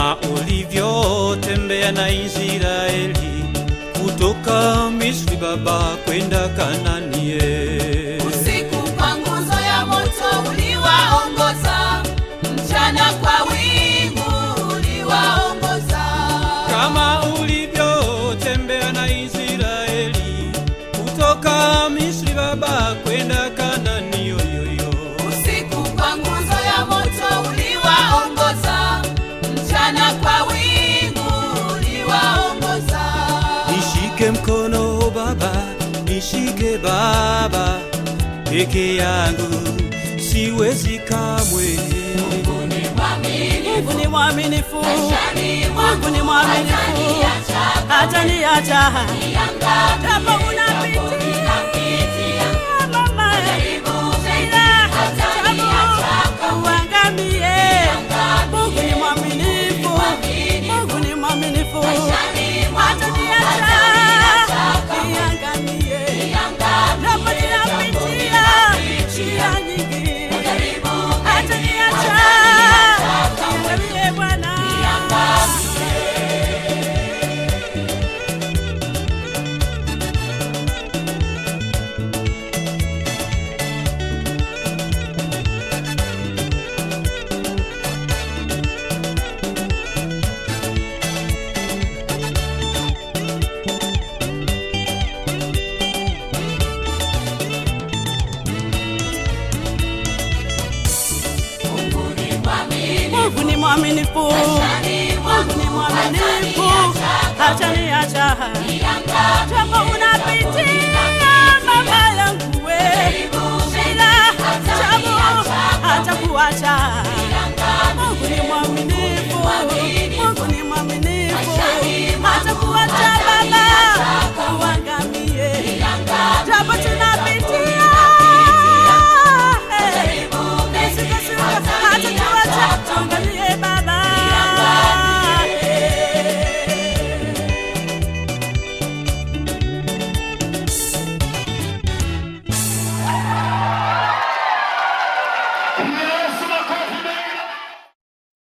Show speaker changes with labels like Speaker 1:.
Speaker 1: kama ulivyotembea na Israeli kutoka Misri Baba kwenda Kanaani.
Speaker 2: Usiku kwa nguzo ya moto uliwaongoza, mchana kwa wingu uliwaongoza.
Speaker 1: Kama ulivyotembea na Israeli kutoka Misri Baba kwenda Kanaani.
Speaker 2: Usiku kwa nguzo ya moto uliwaongoza, mchana kwa wingu uliwaongoza.
Speaker 1: Nishike mkono Baba, nishike Baba, peke yangu siwezi kamwe.
Speaker 2: Mungu ni mwaminifu,
Speaker 3: Mungu ni mwaminifu,
Speaker 2: Mungu
Speaker 3: ni mwaminifu, hataniacha japo unapitia mama uangamie. Mungu ni mwaminifu, Mungu ni mwaminifu, hataniacha niangamie japo ninapitia shida nyingi, hataniacha niangamie Bwana. Mungu ni mwaminifu, Mungu ni mwaminifu, hataniacha japo unapitia mama yangu shida, japo hatakuacha. Mungu ni mwaminifu.